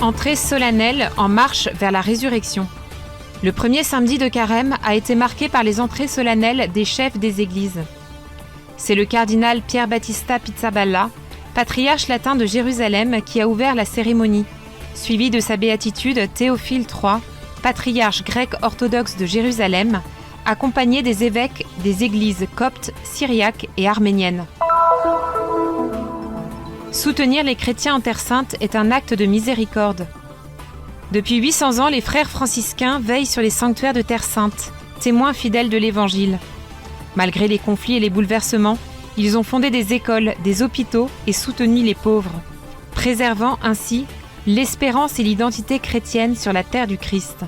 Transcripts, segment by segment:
Entrée solennelle en marche vers la résurrection. Le premier samedi de Carême a été marqué par les entrées solennelles des chefs des églises. C'est le cardinal Pier Battista Pizzaballa, patriarche latin de Jérusalem, qui a ouvert la cérémonie, suivi de sa béatitude Théophile III, patriarche grec orthodoxe de Jérusalem, accompagné des évêques des églises coptes, syriaques et arméniennes. Soutenir les chrétiens en Terre Sainte est un acte de miséricorde. Depuis 800 ans, les frères franciscains veillent sur les sanctuaires de Terre Sainte, témoins fidèles de l'Évangile. Malgré les conflits et les bouleversements, ils ont fondé des écoles, des hôpitaux et soutenu les pauvres, préservant ainsi l'espérance et l'identité chrétienne sur la terre du Christ.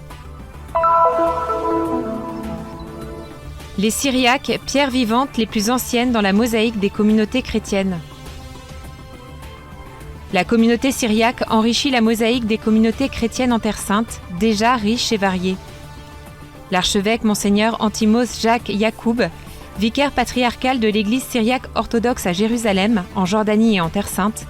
Les Syriaques, pierres vivantes les plus anciennes dans la mosaïque des communautés chrétiennes. La communauté syriaque enrichit la mosaïque des communautés chrétiennes en Terre Sainte, déjà riches et variées. L'archevêque Monseigneur Antimos Jacques Yacoub, vicaire patriarcal de l'église syriaque orthodoxe à Jérusalem, en Jordanie et en Terre Sainte,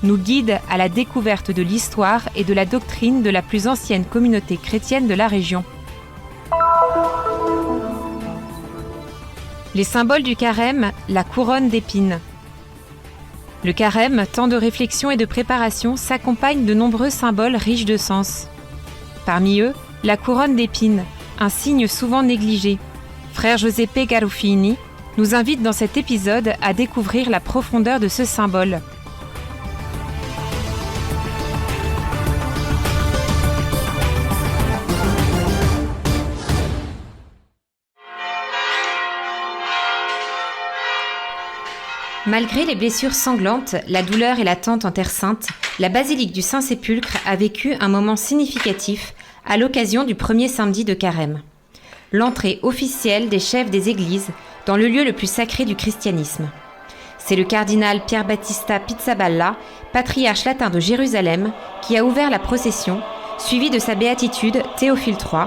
nous guide à la découverte de l'histoire et de la doctrine de la plus ancienne communauté chrétienne de la région. Les symboles du carême, la couronne d'épines. Le carême, temps de réflexion et de préparation, s'accompagne de nombreux symboles riches de sens. Parmi eux, la couronne d'épines, un signe souvent négligé. Frère Giuseppe Garufini nous invite dans cet épisode à découvrir la profondeur de ce symbole. Malgré les blessures sanglantes, la douleur et l'attente en Terre Sainte, la basilique du Saint-Sépulcre a vécu un moment significatif à l'occasion du premier samedi de Carême. L'entrée officielle des chefs des églises dans le lieu le plus sacré du christianisme. C'est le cardinal Pier Battista Pizzaballa, patriarche latin de Jérusalem, qui a ouvert la procession, suivi de sa béatitude Théophile III,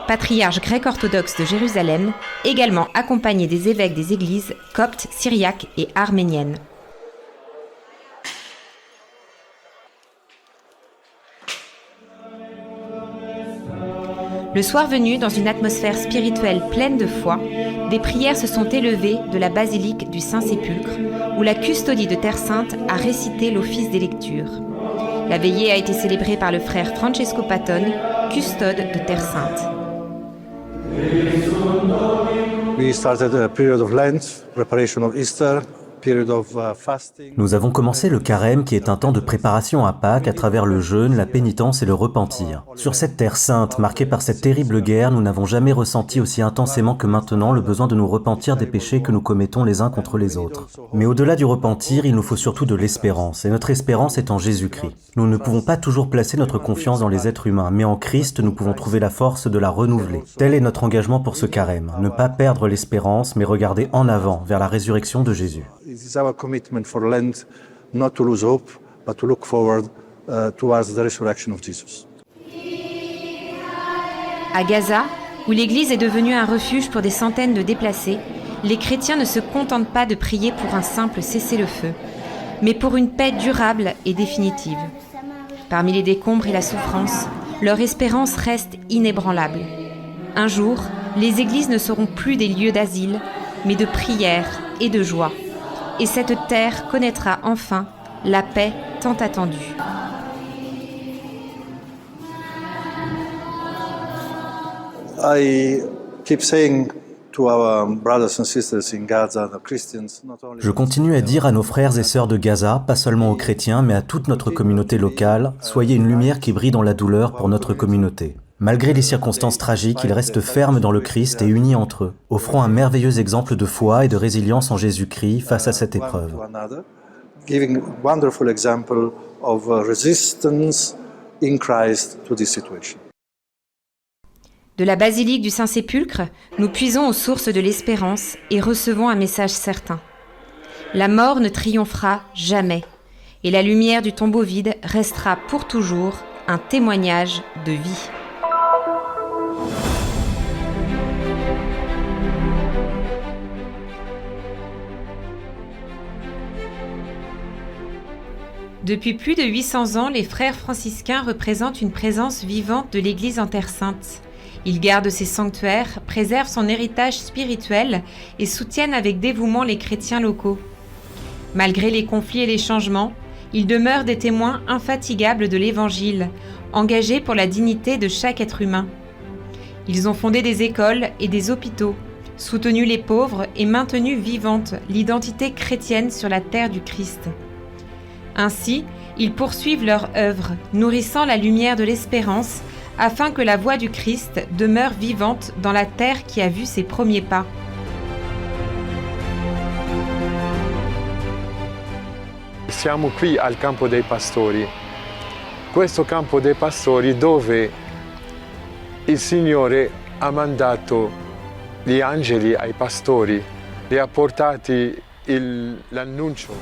patriarche grec-orthodoxe de Jérusalem, également accompagné des évêques des églises coptes, syriaques et arméniennes. Le soir venu, dans une atmosphère spirituelle pleine de foi, des prières se sont élevées de la basilique du Saint-Sépulcre, où la custodie de Terre Sainte a récité l'office des lectures. La veillée a été célébrée par le frère Francesco Patton, custode de Terre Sainte. We started a period of Lent, preparation of Easter, period of fasting. Nous avons commencé le carême qui est un temps de préparation à Pâques à travers le jeûne, la pénitence et le repentir. Sur cette terre sainte, marquée par cette terrible guerre, nous n'avons jamais ressenti aussi intensément que maintenant le besoin de nous repentir des péchés que nous commettons les uns contre les autres. Mais au-delà du repentir, il nous faut surtout de l'espérance, et notre espérance est en Jésus-Christ. Nous ne pouvons pas toujours placer notre confiance dans les êtres humains, mais en Christ, nous pouvons trouver la force de la renouveler. Tel est notre engagement pour ce carême, ne pas perdre l'espérance, mais regarder en avant, vers la résurrection de Jésus. It is our commitment for Lent not to lose hope, but to look forward towards the resurrection of Jesus. À Gaza, où l'église est devenue un refuge pour des centaines de déplacés, les chrétiens ne se contentent pas de prier pour un simple cessez-le-feu, mais pour une paix durable et définitive. Parmi les décombres et la souffrance, leur espérance reste inébranlable. Un jour, les églises ne seront plus des lieux d'asile, mais de prière et de joie. Et cette terre connaîtra enfin la paix tant attendue. I keep saying to our brothers and sisters in Gaza, the Christians, not only... Je continue à dire à nos frères et sœurs de Gaza, pas seulement aux chrétiens, mais à toute notre communauté locale, soyez une lumière qui brille dans la douleur pour notre communauté. Malgré les circonstances tragiques, ils restent fermes dans le Christ et unis entre eux, offrant un merveilleux exemple de foi et de résilience en Jésus-Christ face à cette épreuve. Giving a wonderful example of resistance in Christ to this situation. De la basilique du Saint-Sépulcre, nous puisons aux sources de l'espérance et recevons un message certain. La mort ne triomphera jamais, et la lumière du tombeau vide restera pour toujours un témoignage de vie. Depuis plus de 800 ans, les frères franciscains représentent une présence vivante de l'Église en Terre Sainte. Ils gardent ses sanctuaires, préservent son héritage spirituel et soutiennent avec dévouement les chrétiens locaux. Malgré les conflits et les changements, ils demeurent des témoins infatigables de l'Évangile, engagés pour la dignité de chaque être humain. Ils ont fondé des écoles et des hôpitaux, soutenu les pauvres et maintenu vivante l'identité chrétienne sur la terre du Christ. Ainsi, ils poursuivent leur œuvre, nourrissant la lumière de l'espérance, afin que la voix du Christ demeure vivante dans la terre qui a vu ses premiers pas. Siamo qui al campo dei pastori. Questo campo dei pastori dove il Signore ha mandato gli angeli ai pastori, li ha portati l'annuncio.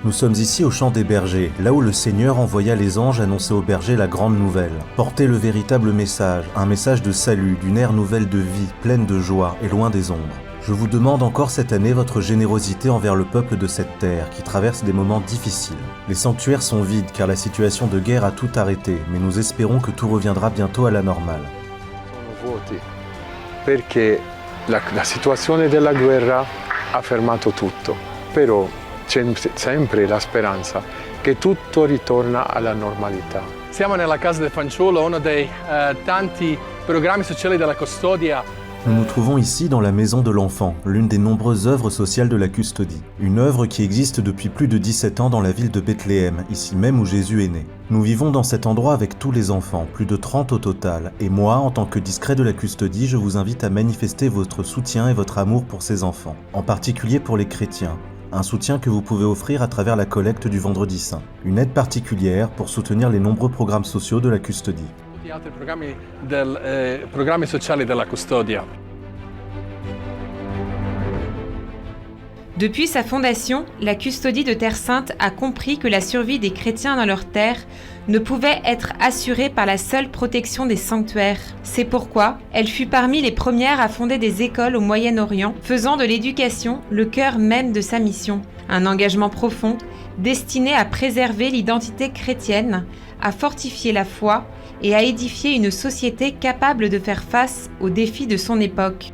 Nous sommes ici au champ des bergers, là où le Seigneur envoya les anges annoncer aux bergers la grande nouvelle, porter le véritable message, un message de salut, d'une ère nouvelle de vie, pleine de joie et loin des ombres. Je vous demande encore cette année votre générosité envers le peuple de cette terre qui traverse des moments difficiles. Les sanctuaires sont vides car la situation de guerre a tout arrêté, mais nous espérons que tout reviendra bientôt à la normale. Sono vuoti perché la situazione della guerra ha fermato tutto, però c'è sempre la speranza che tutto ritorna alla normalità. Siamo nella Casa del Fanciullo, uno dei tanti programmi sociali della Custodia. Nous nous trouvons ici dans la Maison de l'Enfant, l'une des nombreuses œuvres sociales de la Custodie. Une œuvre qui existe depuis plus de 17 ans dans la ville de Bethléem, ici même où Jésus est né. Nous vivons dans cet endroit avec tous les enfants, plus de 30 au total, et moi, en tant que discret de la Custodie, je vous invite à manifester votre soutien et votre amour pour ces enfants, en particulier pour les chrétiens. Un soutien que vous pouvez offrir à travers la collecte du Vendredi Saint. Une aide particulière pour soutenir les nombreux programmes sociaux de la Custodie. Altri programmi sociali della Custodia. Depuis sa fondation, la Custodie de Terre Sainte a compris que la survie des chrétiens dans leur terre ne pouvait être assurée par la seule protection des sanctuaires. C'est pourquoi elle fut parmi les premières à fonder des écoles au Moyen-Orient, faisant de l'éducation le cœur même de sa mission. Un engagement profond, destiné à préserver l'identité chrétienne, à fortifier la foi et à édifier une société capable de faire face aux défis de son époque.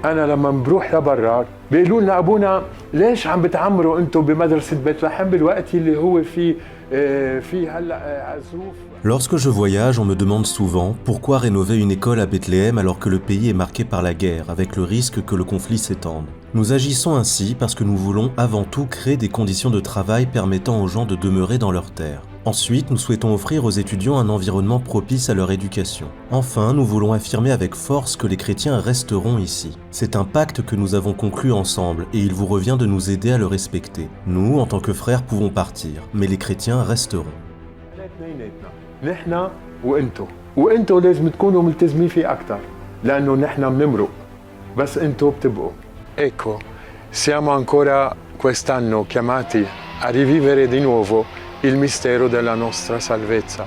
أنا لما بروح لبرا بيقولوا لنا أبونا ليش عم بتعمروا أنتم بمدرسة بيت لحم بالوقت اللي هو في هلا عزوف. Lorsque je voyage, on me demande souvent pourquoi rénover une école à Bethléem alors que le pays est marqué par la guerre, avec le risque que le conflit s'étende. Nous agissons ainsi parce que nous voulons avant tout créer des conditions de travail permettant aux gens de demeurer dans leur terre. Ensuite, nous souhaitons offrir aux étudiants un environnement propice à leur éducation. Enfin, nous voulons affirmer avec force que les chrétiens resteront ici. C'est un pacte que nous avons conclu ensemble et il vous revient de nous aider à le respecter. Nous, en tant que frères, pouvons partir, mais les chrétiens resteront. نحن وانتو لازم تكونوا ملتزمين فيه أكتر لأنه نحن بنمرق بس انتو بتبقوا. Ecco, siamo ancora quest'anno chiamati a rivivere di nuovo il mistero della nostra salvezza,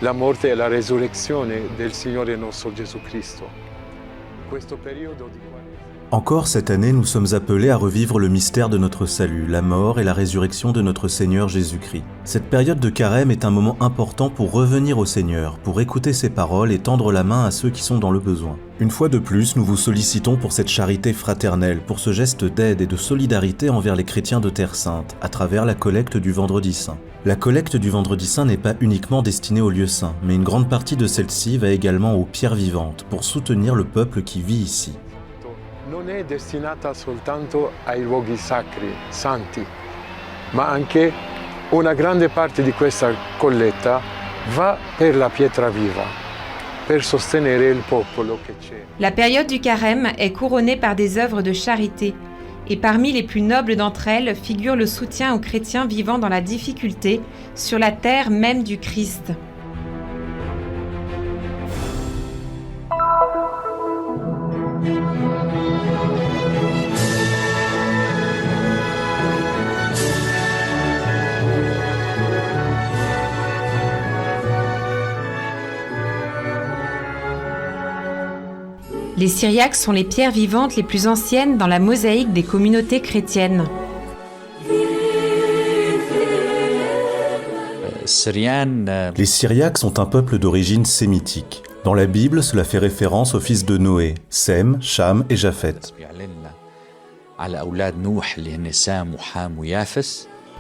la morte e la resurrezione del Signore nostro Gesù Cristo. Questo periodo di Encore cette année, nous sommes appelés à revivre le mystère de notre salut, la mort et la résurrection de notre Seigneur Jésus-Christ. Cette période de carême est un moment important pour revenir au Seigneur, pour écouter ses paroles et tendre la main à ceux qui sont dans le besoin. Une fois de plus, nous vous sollicitons pour cette charité fraternelle, pour ce geste d'aide et de solidarité envers les chrétiens de Terre Sainte, à travers la collecte du Vendredi Saint. La collecte du Vendredi Saint n'est pas uniquement destinée aux lieux saints, mais une grande partie de celle-ci va également aux pierres vivantes, pour soutenir le peuple qui vit ici. non è destinata soltanto ai luoghi sacri, santi, ma anche una grande parte di questa colletta va per la pietra viva, per sostenere il popolo che c'è. La période du carême est couronnée par des œuvres de charité, et parmi les plus nobles d'entre elles figure le soutien aux chrétiens vivant dans la difficulté sur la terre même du Christ. Les syriaques sont les pierres vivantes les plus anciennes dans la mosaïque des communautés chrétiennes. Les Syriaques sont un peuple d'origine sémitique. Dans la Bible, cela fait référence aux fils de Noé, Sem, Cham et Japheth.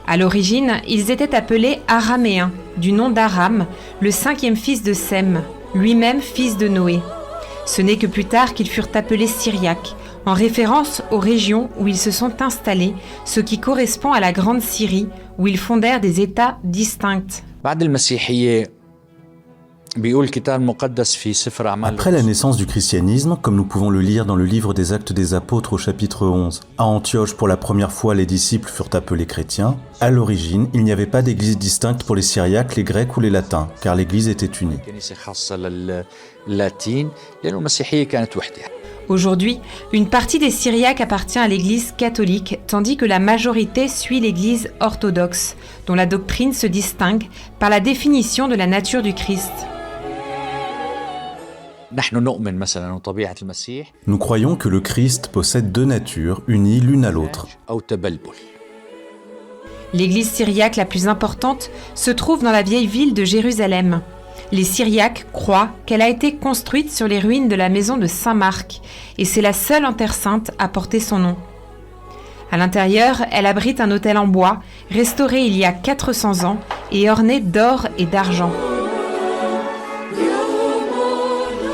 À l'origine, ils étaient appelés Araméens, du nom d'Aram, le 5e fils de Sem, lui-même fils de Noé. Ce n'est que plus tard qu'ils furent appelés Syriaques, en référence aux régions où ils se sont installés, ce qui correspond à la Grande Syrie, où ils fondèrent des États distincts. Après la naissance du christianisme, comme nous pouvons le lire dans le livre des Actes des Apôtres au chapitre 11, à Antioche pour la première fois les disciples furent appelés chrétiens, à l'origine il n'y avait pas d'église distincte pour les Syriaques, les Grecs ou les Latins, car l'église était unie. Aujourd'hui, une partie des Syriaques appartient à l'Église catholique, tandis que la majorité suit l'Église orthodoxe, dont la doctrine se distingue par la définition de la nature du Christ. Nous croyons que le Christ possède deux natures, unies l'une à l'autre. L'église syriaque la plus importante se trouve dans la vieille ville de Jérusalem. Les Syriaques croient qu'elle a été construite sur les ruines de la maison de Saint-Marc, et c'est la seule en Terre Sainte à porter son nom. À l'intérieur, elle abrite un autel en bois, restauré il y a 400 ans et orné d'or et d'argent.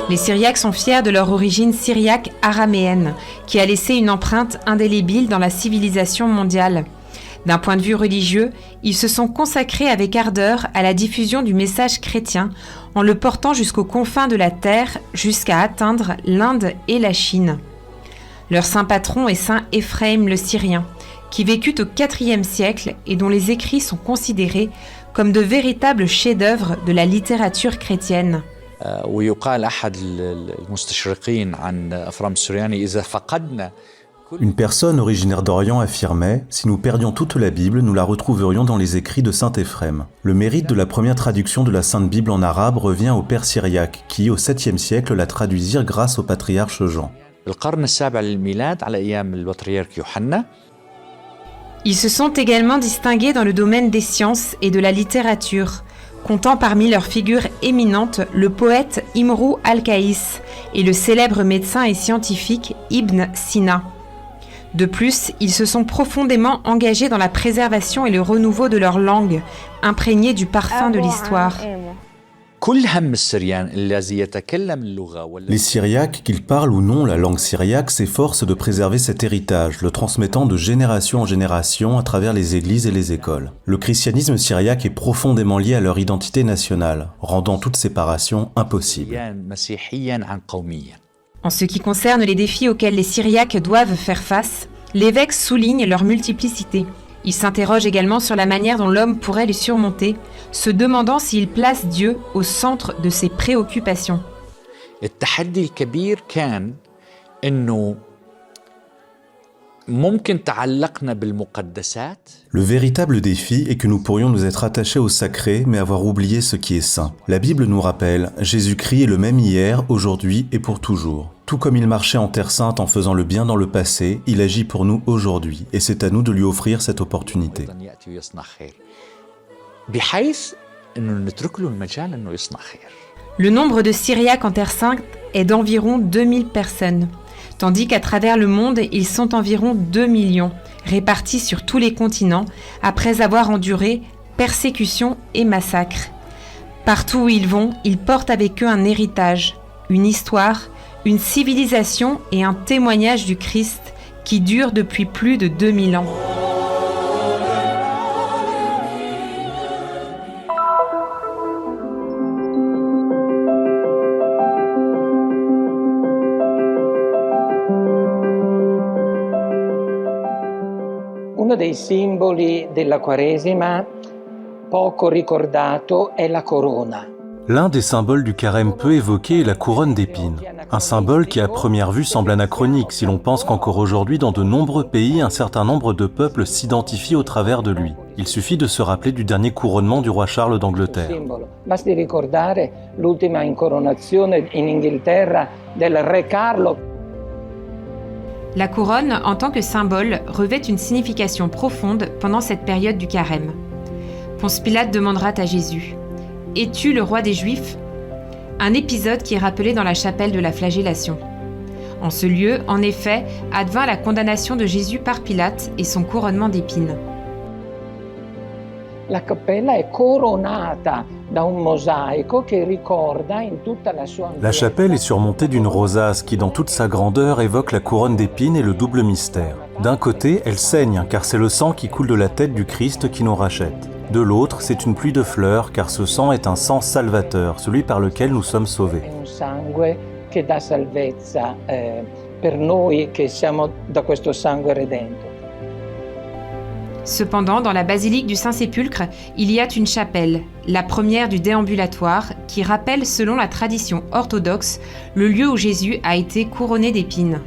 Les Syriaques sont fiers de leur origine syriaque araméenne, qui a laissé une empreinte indélébile dans la civilisation mondiale. D'un point de vue religieux, ils se sont consacrés avec ardeur à la diffusion du message chrétien, en le portant jusqu'aux confins de la terre, jusqu'à atteindre l'Inde et la Chine. Leur saint patron est saint Éphraïm le Syrien, qui vécut au IVe siècle et dont les écrits sont considérés comme de véritables chefs-d'œuvre de la littérature chrétienne. Une personne originaire d'Orient affirmait « Si nous perdions toute la Bible, nous la retrouverions dans les écrits de saint Éphrem ». Le mérite de la première traduction de la Sainte Bible en arabe revient aux pères syriaques, qui, au 7e siècle, la traduisirent grâce au patriarche Jean. Ils se sont également distingués dans le domaine des sciences et de la littérature, comptant parmi leurs figures éminentes le poète Imrou al-Qaïs et le célèbre médecin et scientifique Ibn Sina. De plus, ils se sont profondément engagés dans la préservation et le renouveau de leur langue, imprégnée du parfum de l'histoire. Les Syriaques, qu'ils parlent ou non la langue syriaque, s'efforcent de préserver cet héritage, le transmettant de génération en génération à travers les églises et les écoles. Le christianisme syriaque est profondément lié à leur identité nationale, rendant toute séparation impossible. En ce qui concerne les défis auxquels les Syriaques doivent faire face, l'évêque souligne leur multiplicité. Il s'interroge également sur la manière dont l'homme pourrait les surmonter, se demandant s'il place Dieu au centre de ses préoccupations. Le véritable défi est que nous pourrions nous être attachés au sacré, mais avoir oublié ce qui est saint. La Bible nous rappelle, Jésus-Christ est le même hier, aujourd'hui et pour toujours. Tout comme il marchait en Terre Sainte en faisant le bien dans le passé, il agit pour nous aujourd'hui, et c'est à nous de lui offrir cette opportunité. Le nombre de Syriaques en Terre Sainte est d'environ 2000 personnes, tandis qu'à travers le monde, ils sont environ 2 millions, répartis sur tous les continents, après avoir enduré persécutions et massacres. Partout où ils vont, ils portent avec eux un héritage, une histoire, une civilisation et un témoignage du Christ qui dure depuis plus de 2000 ans. Uno dei simboli della Quaresima, poco ricordato, è la corona. L'un des symboles du carême peu évoqué est la couronne d'épines. Un symbole qui à première vue semble anachronique si l'on pense qu'encore aujourd'hui dans de nombreux pays un certain nombre de peuples s'identifient au travers de lui. Il suffit de se rappeler du dernier couronnement du roi Charles d'Angleterre. Basti ricordare l'ultima incoronazione in Inghilterra del re Carlo. La couronne, en tant que symbole, revêt une signification profonde pendant cette période du carême. Ponce Pilate demandera à Jésus « Es-tu le roi des Juifs ?» Un épisode qui est rappelé dans la chapelle de la flagellation. En ce lieu, en effet, advint la condamnation de Jésus par Pilate et son couronnement d'épines. La cappella è coronata da un mosaico che ricorda in tutta la sua La chapelle est surmontée d'une rosace qui, dans toute sa grandeur, évoque la couronne d'épines et le double mystère. D'un côté, elle saigne, car c'est le sang qui coule de la tête du Christ qui nous rachète. De l'autre, c'est une pluie de fleurs, car ce sang est un sang salvateur, celui par lequel nous sommes sauvés. È un sangue che dà salvezza per noi che siamo da questo sangue redento. Cependant, dans la basilique du Saint-Sépulcre, il y a une chapelle, la première du déambulatoire, qui rappelle, selon la tradition orthodoxe, le lieu où Jésus a été couronné d'épines.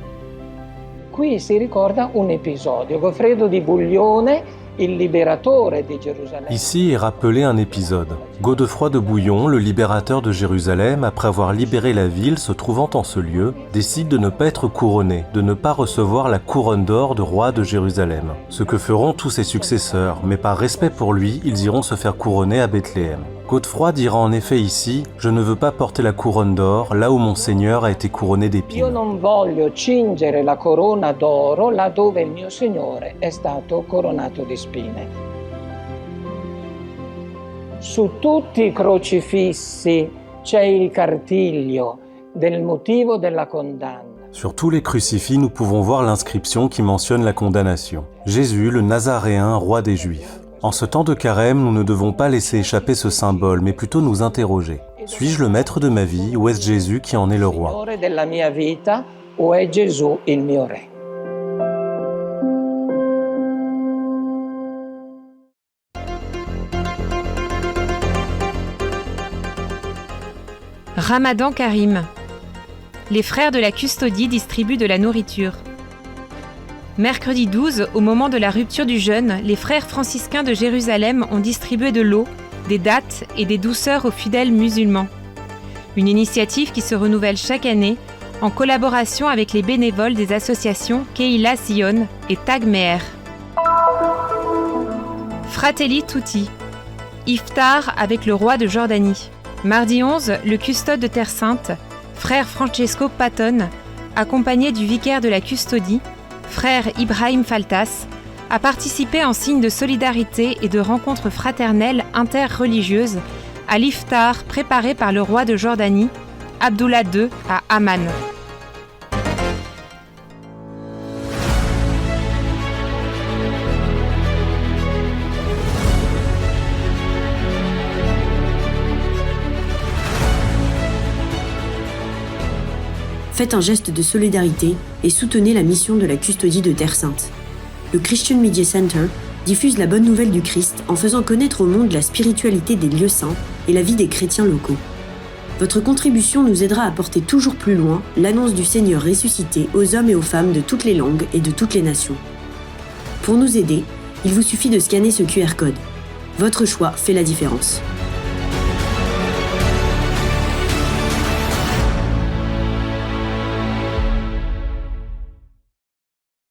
Qui si ricorda un episodio. Goffredo di Buglione, il liberatore di Gerusalemme. Ici est rappelé un épisode. Godefroy de Bouillon, le libérateur de Jérusalem, après avoir libéré la ville se trouvant en ce lieu, décide de ne pas être couronné, de ne pas recevoir la couronne d'or de roi de Jérusalem. Ce que feront tous ses successeurs, mais par respect pour lui, ils iront se faire couronner à Bethléem. Godefroy dira en effet ici « Je ne veux pas porter la couronne d'or là où mon Seigneur a été couronné Io d'épines. non voglio cingere la corona d'oro là dove il mio Signore è stato coronato di spine. Su tutti i crocifissi c'è il cartiglio del motivo della condanna. » Sur tous les crucifix, nous pouvons voir l'inscription qui mentionne la condamnation. Jésus, le Nazaréen, roi des Juifs. En ce temps de carême, nous ne devons pas laisser échapper ce symbole, mais plutôt nous interroger. Suis-je le maître de ma vie ou est-ce Jésus qui en est le roi? Signore della mia vita o è Gesù il mio re? Ramadan Karim. Les frères de la custodie distribuent de la nourriture. Mercredi 12, au moment de la rupture du jeûne, les frères franciscains de Jérusalem ont distribué de l'eau, des dattes et des douceurs aux fidèles musulmans. Une initiative qui se renouvelle chaque année en collaboration avec les bénévoles des associations Kehila Zion et Tag Meher. Fratelli Tutti. Iftar avec le roi de Jordanie. Mardi 11, le custode de Terre Sainte, frère Francesco Patton, accompagné du vicaire de la custodie, frère Ibrahim Faltas, a participé en signe de solidarité et de rencontres fraternelles interreligieuses à l'iftar préparé par le roi de Jordanie, Abdullah II, à Amman. Faites un geste de solidarité et soutenez la mission de la custodie de Terre Sainte. Le Christian Media Center diffuse la bonne nouvelle du Christ en faisant connaître au monde la spiritualité des lieux saints et la vie des chrétiens locaux. Votre contribution nous aidera à porter toujours plus loin l'annonce du Seigneur ressuscité aux hommes et aux femmes de toutes les langues et de toutes les nations. Pour nous aider, il vous suffit de scanner ce QR code. Votre choix fait la différence.